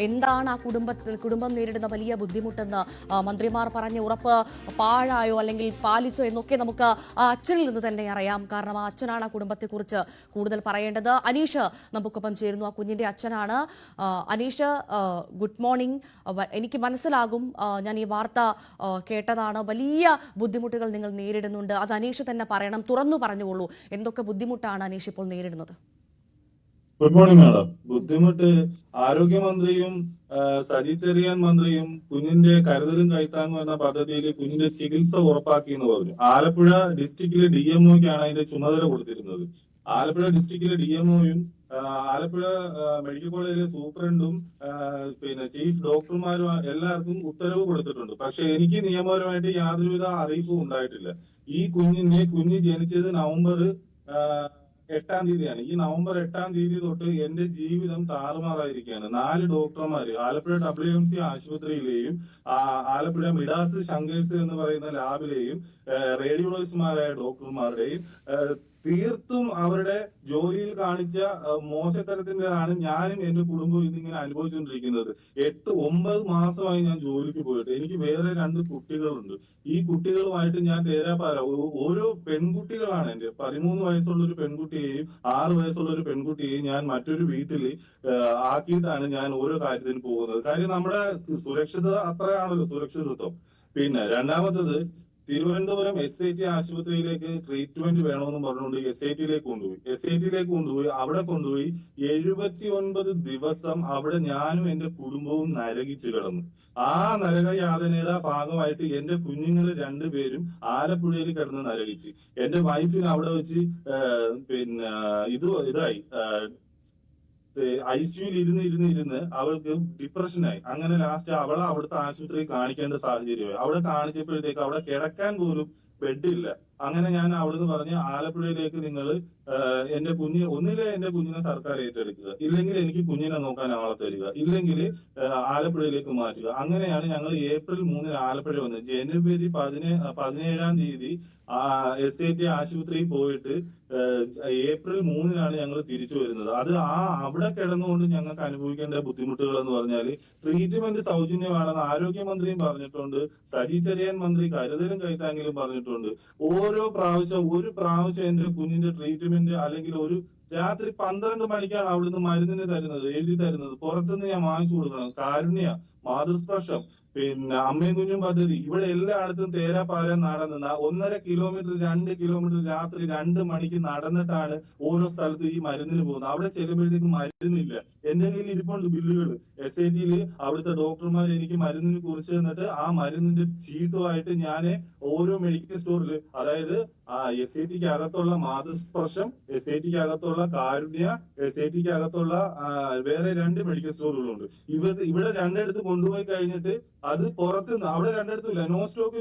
എന്താണ് ആ കുടുംബം നേരിടുന്ന വലിയ ബുദ്ധിമുട്ടെന്ന് മന്ത്രിമാർ പറഞ്ഞ ഉറപ്പ് പാഴായോ അല്ലെങ്കിൽ പാലിച്ചോ എന്നൊക്കെ നമുക്ക് ആ അച്ഛനിൽ നിന്ന് തന്നെ അറിയാം. കാരണം ആ അച്ഛനാണ് ആ കുടുംബത്തെക്കുറിച്ച് കൂടുതൽ പറയേണ്ടത്. അനീഷ് നമുക്കൊപ്പം ചേരുന്നു, ആ കുഞ്ഞിന്റെ അച്ഛനാണ്. Aneesh, good morning. എനിക്ക് മനസ്സിലാകും, ഞാൻ ഈ വാർത്ത കേട്ടതാണ്, വലിയ ബുദ്ധിമുട്ടുകൾ നിങ്ങൾ നേരിടുന്നുണ്ട്. അത് അനീഷ് തന്നെ പറയണം, തുറന്നു പറഞ്ഞുകൊള്ളൂ. എന്തൊക്കെ ബുദ്ധിമുട്ടാണ് അനീഷ് ഇപ്പോൾ നേരിടുന്നത്? Good morning madam. ബുദ്ധിമുട്ട് ആരോഗ്യമന്ത്രിയും സജി ചെറിയാൻ മന്ത്രിയും കുഞ്ഞിന്റെ കരുതലും കൈത്താങ്ങും എന്ന പദ്ധതിയിൽ കുഞ്ഞിന്റെ ചികിത്സ ഉറപ്പാക്കി എന്ന് പറഞ്ഞു. ആലപ്പുഴ ഡിസ്ട്രിക്റ്റിലെ DMOക്കാണ് അതിന്റെ ചുമതല കൊടുത്തിരുന്നത്. ആലപ്പുഴ ഡിസ്ട്രിക്റ്റിലെ DMOയും ആലപ്പുഴ മെഡിക്കൽ കോളേജിലെ സൂപ്രണ്ടും പിന്നെ ചീഫ് ഡോക്ടർമാരും എല്ലാവർക്കും ഉത്തരവ് കൊടുത്തിട്ടുണ്ട്. പക്ഷെ എനിക്ക് നിയമപരമായിട്ട് യാതൊരുവിധ അറിയിപ്പും ഉണ്ടായിട്ടില്ല. ഈ കുഞ്ഞ് ജനിച്ചത് നവംബർ 8-ാം തീയതിയാണ്. ഈ നവംബർ 8-ാം തീയതി തൊട്ട് എന്റെ ജീവിതം താറുമാറായിരിക്കുകയാണ്. 4 ഡോക്ടർമാര് ആലപ്പുഴ WMC ആശുപത്രിയിലെയും ആലപ്പുഴ മിഡാസ് ശങ്കേഴ്സ് എന്ന് പറയുന്ന ലാബിലെയും റേഡിയോളജിസ്റ്റുമാരായ ഡോക്ടർമാരുടെയും തീർത്തും അവരുടെ ജോലിയിൽ കാണിച്ച മോശത്തരത്തിൻ്റെതാണ് ഞാനും എന്റെ കുടുംബവും ഇന്നിങ്ങനെ അനുഭവിച്ചുകൊണ്ടിരിക്കുന്നത്. 8-9 മാസമായി ഞാൻ ജോലിക്ക് പോയിട്ട്. എനിക്ക് വേറെ 2 കുട്ടികളുണ്ട്. ഈ കുട്ടികളുമായിട്ട് ഞാൻ തേരാപ്പാര. ഓരോ പെൺകുട്ടികളാണ് എന്റെ. 13 വയസ്സുള്ള ഒരു പെൺകുട്ടിയെയും 6 വയസ്സുള്ള ഒരു പെൺകുട്ടിയെയും ഞാൻ മറ്റൊരു വീട്ടിൽ ആക്കിയിട്ടാണ് ഞാൻ ഓരോ കാര്യത്തിന് പോകുന്നത്. കാര്യം നമ്മുടെ സുരക്ഷിതത അത്രയാണല്ലോ സുരക്ഷിതത്വം. പിന്നെ രണ്ടാമത്തത്, തിരുവനന്തപുരം SIT ആശുപത്രിയിലേക്ക് ട്രീറ്റ്മെന്റ് വേണമെന്ന് പറഞ്ഞുകൊണ്ട് SITയിലേക്ക് കൊണ്ടുപോയി. അവിടെ കൊണ്ടുപോയി 79 ദിവസം അവിടെ ഞാനും എന്റെ കുടുംബവും നരകിച്ചു കിടന്നു. ആ നരകയാതനയുടെ ഭാഗമായിട്ട് എന്റെ കുഞ്ഞുങ്ങൾ 2 പേരും ആലപ്പുഴയിൽ കിടന്ന് നരകിച്ച്. എന്റെ വൈഫിന് അവിടെ വെച്ച് പിന്നെ ഇതായി ICUയിൽ ഇരുന്ന് അവൾക്ക് ഡിപ്രഷനായി. അങ്ങനെ ലാസ്റ്റ് അവളെ അവിടുത്തെ ആശുപത്രിയിൽ കാണിക്കേണ്ട സാഹചര്യമായി. അവിടെ കാണിച്ചപ്പോഴത്തേക്ക് അവിടെ കിടക്കാൻ പോലും ബെഡില്ല. അങ്ങനെ ഞാൻ അവിടുന്ന് പറഞ്ഞ് ആലപ്പുഴയിലേക്ക് നിങ്ങൾ ഒന്നിലെ എന്റെ കുഞ്ഞിനെ സർക്കാർ ഏറ്റെടുക്കുക, ഇല്ലെങ്കിൽ എനിക്ക് കുഞ്ഞിനെ നോക്കാൻ ആളെ തരിക, ഇല്ലെങ്കിൽ ആലപ്പുഴയിലേക്ക് മാറ്റുക. അങ്ങനെയാണ് ഞങ്ങൾ ഏപ്രിൽ 3-ന് ആലപ്പുഴ വന്നത്. ജനുവരി 17-ാം തീയതി SIT ആശുപത്രിയിൽ പോയിട്ട് ഏപ്രിൽ 3-നാണ് ഞങ്ങൾ തിരിച്ചു വരുന്നത്. അത് അവിടെ കിടന്നുകൊണ്ട് ഞങ്ങൾക്ക് അനുഭവിക്കേണ്ട ബുദ്ധിമുട്ടുകൾ എന്ന് പറഞ്ഞാൽ, ട്രീറ്റ്മെന്റ് സൗജന്യമാണെന്ന് ആരോഗ്യമന്ത്രിയും പറഞ്ഞിട്ടുണ്ട്, സജി ചെറിയാൻ മന്ത്രി കരുതലും കൈത്താങ്ങിലും പറഞ്ഞിട്ടുണ്ട്. ഒരു പ്രാവശ്യം എന്റെ കുഞ്ഞിന്റെ ട്രീറ്റ്മെന്റ് അല്ലെങ്കിൽ ഒരു രാത്രി 12 മണിക്കാണ് അവിടുന്ന് മരുന്നിന് എഴുതി തരുന്നത്. പുറത്തുനിന്ന് ഞാൻ വാങ്ങിച്ചു കൊടുക്കണം. കാരുണ്യ, മാതൃസ്പർശം, പിന്നെ അമ്മയും കുഞ്ഞും പദ്ധതി, ഇവിടെ എല്ലായിടത്തും തേരാപ്പാര നടന്ന 1.5 കിലോമീറ്റർ 2 കിലോമീറ്റർ രാത്രി 2 മണിക്ക് നടന്നിട്ടാണ് ഓരോ സ്ഥലത്ത് ഈ മരുന്നിന് പോകുന്നത്. അവിടെ ചെല്ലുമ്പോഴത്തേക്ക് മരുന്നില്ല. എന്റെ കയ്യിൽ ഇരിപ്പുണ്ട് ബില്ലുകൾ. SITയിൽ അവിടുത്തെ ഡോക്ടർമാർ എനിക്ക് മരുന്നിന് കുറിച്ച് തന്നിട്ട് ആ മരുന്നിന്റെ ചീട്ടുമായിട്ട് ഞാൻ ഓരോ മെഡിക്കൽ സ്റ്റോറിൽ, അതായത് SITക്ക് അകത്തുള്ള മാതൃസ്പർശം, SITക്ക് അകത്തുള്ള കാരുണ്യ, SITക്ക് അകത്തുള്ള വേറെ 2 മെഡിക്കൽ സ്റ്റോറുകളുണ്ട്. ഇവിടെ 2 കൊണ്ടുപോയി കഴിഞ്ഞിട്ട് അത് പുറത്തുനിന്ന് അവിടെ 2 നോ സ്റ്റോക്ക്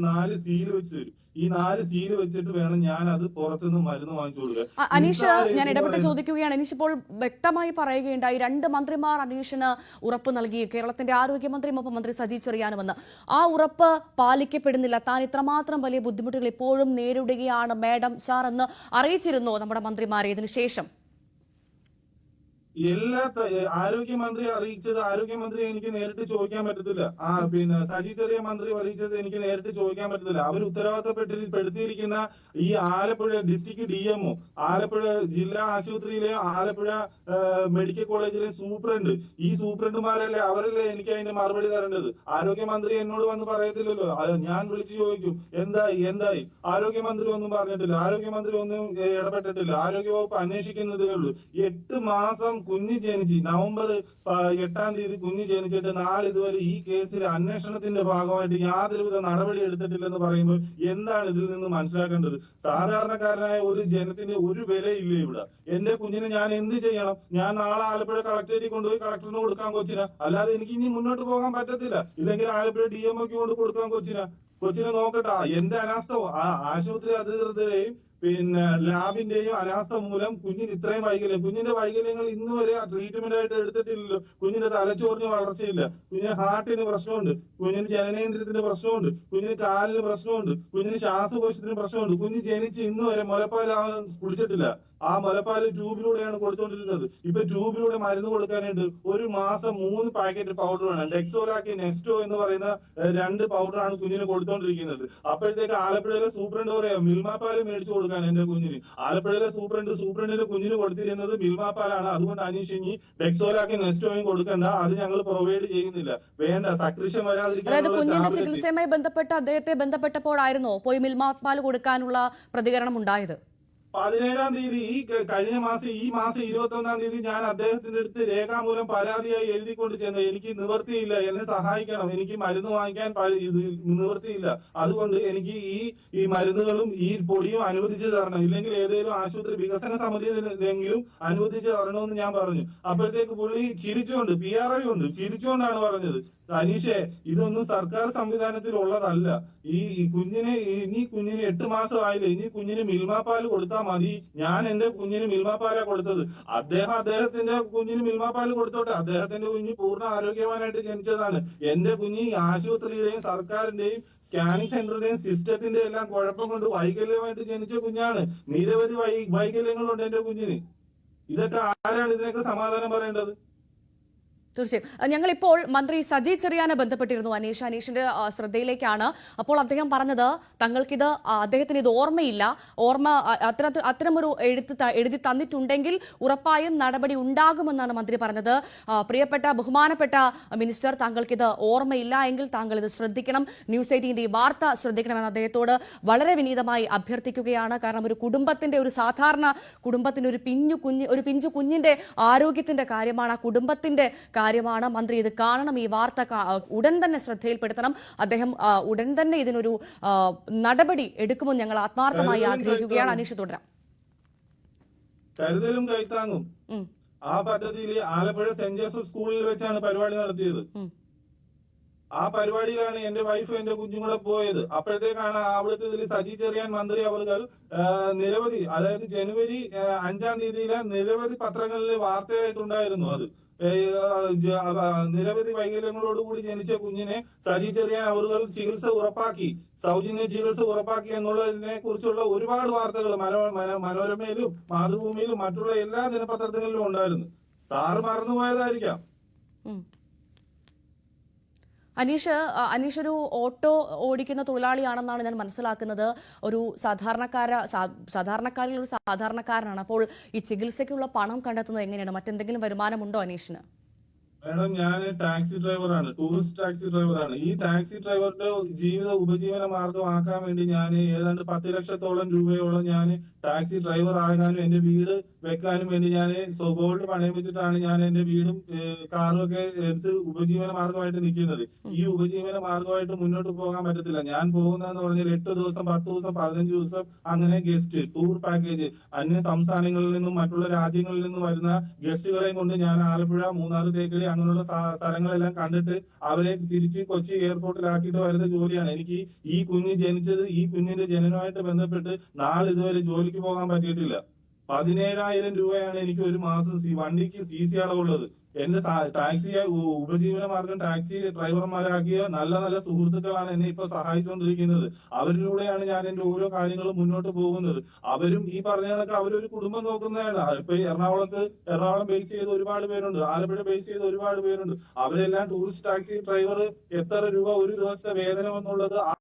4 സീൽ വെച്ച് തരും. ഈ 4 സീല് വെച്ചിട്ട് വേണം ഞാൻ അത് പുറത്തുനിന്ന് മരുന്ന് വാങ്ങിച്ചു കൊടുക്കുക. അനീഷ്, ഞാൻ ഇടപെട്ട് ചോദിക്കുകയാണ്. അനീഷ് ഇപ്പോൾ വ്യക്തമായി പറയുകയുണ്ടായി, 2 മന്ത്രിമാർ അനീഷിന് ഉറപ്പ് നൽകി, കേരളത്തിന്റെ ആരോഗ്യമന്ത്രിയും ഒപ്പം മന്ത്രി സജി ചെറിയാനുമെന്ന്. ആ ഉറപ്പ് പാലിക്കപ്പെടുന്നില്ല. താൻ ഇത്രമാത്രം വലിയ ബുദ്ധിമുട്ടുകൾ ഇപ്പോഴും നേരിടുകയാണ് മാഡം സാർ എന്ന് അറിയിച്ചിരുന്നോ നമ്മുടെ മന്ത്രിമാരെ ഇതിനു ശേഷം? ആരോഗ്യമന്ത്രി അറിയിച്ചത്, ആരോഗ്യമന്ത്രി എനിക്ക് നേരിട്ട് ചോദിക്കാൻ പറ്റത്തില്ല. പിന്നെ സജി ചെറിയ മന്ത്രി അറിയിച്ചത് എനിക്ക് നേരിട്ട് ചോദിക്കാൻ പറ്റത്തില്ല. അവർ ഉത്തരവാദിത്തപ്പെടുത്തിയിരിക്കുന്ന ഈ ആലപ്പുഴ ഡിസ്ട്രിക്ട് DMO, ആലപ്പുഴ ജില്ലാ ആശുപത്രിയിലെ ആലപ്പുഴ മെഡിക്കൽ കോളേജിലെ സൂപ്രണ്ട്, ഈ സൂപ്രണ്ടുമാരല്ലേ, അവരല്ലേ എനിക്ക് അതിന്റെ മറുപടി തരേണ്ടത്. ആരോഗ്യമന്ത്രി എന്നോട് വന്ന് പറയത്തില്ലല്ലോ. ഞാൻ വിളിച്ചു ചോദിക്കും എന്തായി. ആരോഗ്യമന്ത്രി ഒന്നും പറഞ്ഞിട്ടില്ല, ആരോഗ്യമന്ത്രി ഒന്നും ഇടപെട്ടിട്ടില്ല. ആരോഗ്യവകുപ്പ് അന്വേഷിക്കുന്നതേ ഉള്ളൂ. 8 മാസം കുഞ്ഞ് ജനിച്ച് നവംബർ 8-ാം തീയതി കുഞ്ഞ് ജനിച്ചിട്ട് ഇതുവരെ ഈ കേസിൽ അന്വേഷണത്തിന്റെ ഭാഗമായിട്ട് യാതൊരുവിധ നടപടി എടുത്തിട്ടില്ലെന്ന് പറയുമ്പോൾ എന്താണ് ഇതിൽ നിന്ന് മനസ്സിലാക്കേണ്ടത്? സാധാരണക്കാരനായ ഒരു ജനത്തിന് ഒരു വിലയില്ല ഇവിടെ. എന്റെ കുഞ്ഞിനെ ഞാൻ എന്ത് ചെയ്യണം? ഞാൻ നാളെ ആലപ്പുഴ കളക്ടറേറ്റിൽ കൊണ്ടുപോയി കളക്ടറിന് കൊടുക്കാൻ കൊച്ചിനെ, അല്ലാതെ എനിക്ക് ഇനി മുന്നോട്ട് പോകാൻ പറ്റത്തില്ല. ഇല്ലെങ്കിൽ ആലപ്പുഴ DMOക്ക് കൊണ്ട് കൊടുക്കാൻ കൊച്ചിനെ നോക്കട്ടെ. എന്റെ അനാസ്ഥ ആശുപത്രി അധികൃതരെയും പിന്നെ ലാബിന്റെയും അനാസ്ഥ മൂലം കുഞ്ഞിന് ഇത്രയും വൈകല്യം. കുഞ്ഞിന്റെ വൈകല്യങ്ങൾ ഇന്ന് വരെ ട്രീറ്റ്മെന്റ് ആയിട്ട് എടുത്തിട്ടില്ലല്ലോ. കുഞ്ഞിന്റെ തലച്ചോറിന് വളർച്ചയില്ല, കുഞ്ഞിന് ഹാർട്ടിന് പ്രശ്നമുണ്ട്, കുഞ്ഞിന് ജനനേന്ദ്രിയത്തിന് പ്രശ്നമുണ്ട്, കുഞ്ഞിന് കാലിന് പ്രശ്നമുണ്ട്, കുഞ്ഞിന് ശ്വാസകോശത്തിന് പ്രശ്നമുണ്ട്. കുഞ്ഞ് ജനിച്ച് ഇന്ന് വരെ മുലപ്പാൽ കുടിച്ചിട്ടില്ല. ആ മുലപ്പാല് ട്യൂബിലൂടെയാണ് കൊടുത്തോണ്ടിരുന്നത്. ഇപ്പൊ ട്യൂബിലൂടെ മരുന്ന് കൊടുക്കാനായിട്ട് ഒരു മാസം 3 പാക്കറ്റ് പൗഡർ വേണം. ഡെക്സോലാക്ക് നെസ്റ്റോ എന്ന് പറയുന്ന 2 പൗഡറാണ് കുഞ്ഞിന് കൊടുത്തോണ്ടിരിക്കുന്നത്. അപ്പോഴത്തേക്ക് ആലപ്പുഴയിലെ സൂപ്രണ്ട് പറയാം മിൽമാപ്പാല് മേടിച്ചു കൊടുക്കാൻ എന്റെ കുഞ്ഞിന്. ആലപ്പുഴയിലെ സൂപ്രണ്ടിന്റെ കുഞ്ഞിന് കൊടുത്തിരുന്നത് മിൽമാപ്പാലാണ്. അതുകൊണ്ട് അനീഷ് ഇനി ഡെക്സോലാക്ക് നെസ്റ്റോയും കൊടുക്കണ്ട, അത് ഞങ്ങൾ പ്രൊവൈഡ് ചെയ്യുന്നില്ല, വേണ്ട, സക്രിഷൻ അതായത് കുഞ്ഞിന്റെ വരാതിരിക്കാൻ. ചികിത്സയുമായി ബന്ധപ്പെട്ട് അദ്ദേഹത്തെ ബന്ധപ്പെട്ടപ്പോഴായിരുന്നോ പോയി മിൽമാപ്പാൽ കൊടുക്കാനുള്ള പ്രതികരണം ഉണ്ടായത്? 17-ാം തീയതി കഴിഞ്ഞ മാസം ഈ മാസം 21-ാം തീയതി ഞാൻ അദ്ദേഹത്തിന്റെ അടുത്ത് രേഖാമൂലം പരാതിയായി എഴുതിക്കൊണ്ട് ചെന്നു. എനിക്ക് നിവൃത്തിയില്ല, എന്നെ സഹായിക്കണം, എനിക്ക് മരുന്ന് വാങ്ങിക്കാൻ നിവൃത്തിയില്ല, അതുകൊണ്ട് എനിക്ക് ഈ മരുന്നുകളും ഈ പൊടിയും അനുവദിച്ചു തരണം, ഇല്ലെങ്കിൽ ഏതെങ്കിലും ആശുപത്രി വികസന സമിതിയിലെങ്കിലും അനുവദിച്ചു തരണമെന്ന് ഞാൻ പറഞ്ഞു. അപ്പോഴത്തേക്ക് പുള്ളി ചിരിച്ചുകൊണ്ട്, PRI ഉണ്ട്, ചിരിച്ചുകൊണ്ടാണ് പറഞ്ഞത്, അനീഷേ ഇതൊന്നും സർക്കാർ സംവിധാനത്തിൽ ഉള്ളതല്ല, ഈ കുഞ്ഞിന് 8 മാസമായില്ലേ, ഇനി കുഞ്ഞിന് മിൽമാപ്പാൽ കൊടുത്താൽ മതി, ഞാൻ എന്റെ കുഞ്ഞിന് മിൽമാപ്പാലാ കൊടുത്തത്, അദ്ദേഹത്തിന്റെ കുഞ്ഞിന് മിൽമാപ്പാൽ കൊടുത്തോട്ടെ, അദ്ദേഹത്തിന്റെ കുഞ്ഞ് പൂർണ്ണ ആരോഗ്യവാനായിട്ട് ജനിച്ചതാണ്, എന്റെ കുഞ്ഞ് ആശുപത്രിയുടെയും സർക്കാരിന്റെയും സ്കാനിങ് സെന്ററിന്റെയും സിസ്റ്റത്തിന്റെ എല്ലാം കുഴപ്പം കൊണ്ട് വൈകല്യമായിട്ട് ജനിച്ച കുഞ്ഞാണ്, നിരവധി വൈകല്യങ്ങളുണ്ട് എന്റെ കുഞ്ഞിന്. ഇതൊക്കെ ആരാണ് ഇതിനൊക്കെ സമാധാനം പറയേണ്ടത്? തീർച്ചയായും ഞങ്ങളിപ്പോൾ മന്ത്രി സജി ചെറിയാനെ ബന്ധപ്പെട്ടിരുന്നു. അനീഷിന്റെ ശ്രദ്ധയിലേക്കാണ്. അപ്പോൾ അദ്ദേഹം പറഞ്ഞത് തങ്ങൾക്കിത് അദ്ദേഹത്തിന് ഇത് ഓർമ്മയില്ല, അത്തരമൊരു എഴുതി തന്നിട്ടുണ്ടെങ്കിൽ ഉറപ്പായും നടപടി ഉണ്ടാകുമെന്നാണ് മന്ത്രി പറഞ്ഞത്. പ്രിയപ്പെട്ട ബഹുമാനപ്പെട്ട മിനിസ്റ്റർ, താങ്കൾക്കിത് ഓർമ്മയില്ല എങ്കിൽ താങ്കൾ ഇത് ശ്രദ്ധിക്കണം, ന്യൂസ് 18 ഈ വാർത്ത ശ്രദ്ധിക്കണമെന്ന് അദ്ദേഹത്തോട് വളരെ വിനീതമായി അഭ്യർത്ഥിക്കുകയാണ്. കാരണം ഒരു കുടുംബത്തിന്റെ, ഒരു സാധാരണ കുടുംബത്തിന്റെ ഒരു പിഞ്ചു കുഞ്ഞിന്റെ ആരോഗ്യത്തിന്റെ കാര്യമാണ്, ആ കുടുംബത്തിന്റെ കാര്യമാണ്. മന്ത്രി ഇത് കാണണം, ഈ വാർത്ത ഉടൻ തന്നെ ശ്രദ്ധയിൽപ്പെടുത്തണം. അദ്ദേഹം ഉടൻ തന്നെ ഇതിനൊരു നടപടി എടുക്കുമെന്ന് ഞങ്ങൾ ആത്മാർത്ഥമായി ആഗ്രഹിക്കുകയാണ്. അനീഷ് തുടരാം. കരുതലും കൈത്താങ്ങും ആ പദ്ധതിയിൽ ആലപ്പുഴ സെന്റ് ജോസഫ് സ്കൂളിൽ വെച്ചാണ് പരിപാടി നടത്തിയത്. ആ പരിപാടിയിലാണ് എന്റെ വൈഫ് എന്റെ കുഞ്ഞുങ്ങളെ പോയത്. അപ്പോഴത്തേക്കാണ് അവിടുത്തെ ഇതിൽ സജി ചെറിയാൻ മന്ത്രി അവർ നിരവധി, അതായത് ജനുവരി 5-ാം തീയതിയിലെ നിരവധി പത്രങ്ങളിൽ വാർത്തയായിട്ടുണ്ടായിരുന്നു. അത് നിരവധി വൈകല്യങ്ങളോടുകൂടി ജനിച്ച കുഞ്ഞിനെ സജി ചെറിയാൻ അവർ ചികിത്സ ഉറപ്പാക്കി, സൗജന്യ ചികിത്സ ഉറപ്പാക്കി എന്നുള്ളതിനെ കുറിച്ചുള്ള ഒരുപാട് വാർത്തകൾ മനോരമയിലും മാതൃഭൂമിയിലും മറ്റുള്ള എല്ലാ ദിനപത്രങ്ങളിലും ഉണ്ടായിരുന്നു. സാറ് മറന്നുപോയതായിരിക്കാം. അനീഷ് ഒരു ഓട്ടോ ഓടിക്കുന്ന തൊഴിലാളിയാണെന്നാണ് ഞാൻ മനസ്സിലാക്കുന്നത്. ഒരു സാധാരണക്കാരിൽ ഒരു സാധാരണക്കാരനാണ്. അപ്പോൾ ഈ ചികിത്സയ്ക്കുള്ള പണം കണ്ടെത്തുന്നത് എങ്ങനെയാണ്? മറ്റെന്തെങ്കിലും വരുമാനമുണ്ടോ അനീഷിന്? മാഡം, ഞാൻ ടാക്സി ഡ്രൈവറാണ്, ടൂറിസ്റ്റ് ടാക്സി ഡ്രൈവറാണ്. ഈ ടാക്സി ഡ്രൈവറുടെ ഉപജീവന മാർഗമാക്കാൻ വേണ്ടി ഞാൻ ഏതാണ്ട് 10 ലക്ഷത്തോളം രൂപയോളം ഞാൻ ടാക്സി ഡ്രൈവർ ആകാനും എന്റെ വീട് വെക്കാനും വേണ്ടി ഞാൻ ഗോൾഡ് പണയം വെച്ചിട്ടാണ് ഞാൻ എന്റെ വീടും കാറും ഒക്കെ എടുത്ത് ഉപജീവന മാർഗമായിട്ട് നിൽക്കുന്നത്. ഈ ഉപജീവന മാർഗമായിട്ട് മുന്നോട്ട് പോകാൻ പറ്റത്തില്ല. ഞാൻ പോകുന്നതെന്ന് പറഞ്ഞാൽ 8 ദിവസം, 10 ദിവസം, 15 ദിവസം അങ്ങനെ ഗസ്റ്റ് ടൂർ പാക്കേജ്, അന്യ സംസ്ഥാനങ്ങളിൽ നിന്നും മറ്റുള്ള രാജ്യങ്ങളിൽ നിന്നും വരുന്ന ഗസ്റ്റുകളെയും കൊണ്ട് ഞാൻ ആലപ്പുഴ, മൂന്നാർ, തേക്കടി അങ്ങനെയുള്ള സ്ഥലങ്ങളെല്ലാം കണ്ടിട്ട് അവരെ തിരിച്ച് കൊച്ചി എയർപോർട്ടിലാക്കിയിട്ട് വരുന്ന ജോലിയാണ്. എനിക്ക് ഈ കുഞ്ഞ് ജനിച്ചത്, ഈ കുഞ്ഞിന്റെ ജനനവുമായിട്ട് ബന്ധപ്പെട്ട് നാളിതുവരെ ജോലിക്ക് പോകാൻ പറ്റിയിട്ടില്ല. 17,000 രൂപയാണ് എനിക്ക് ഒരു മാസം വണ്ടിക്ക് CC അളവുള്ളത്. എന്റെ ടാക്സി ഉപജീവന മാർഗം ടാക്സി ഡ്രൈവർമാരാക്കിയ നല്ല നല്ല സുഹൃത്തുക്കളാണ് എന്നെ ഇപ്പൊ സഹായിച്ചുകൊണ്ടിരിക്കുന്നത്. അവരിലൂടെയാണ് ഞാൻ എന്റെ ഓരോ കാര്യങ്ങളും മുന്നോട്ട് പോകുന്നത്. അവരും ഈ പറഞ്ഞ കണക്ക് അവരൊരു കുടുംബം നോക്കുന്നതാണ്. ഇപ്പൊ എറണാകുളം ബേസ് ചെയ്ത് ഒരുപാട് പേരുണ്ട്, ആലപ്പുഴ ബേസ് ചെയ്ത് ഒരുപാട് പേരുണ്ട്. അവരെല്ലാം ടൂറിസ്റ്റ് ടാക്സി ഡ്രൈവർ എത്ര രൂപ ഒരു ദിവസത്തെ വേതനം എന്നുള്ളത്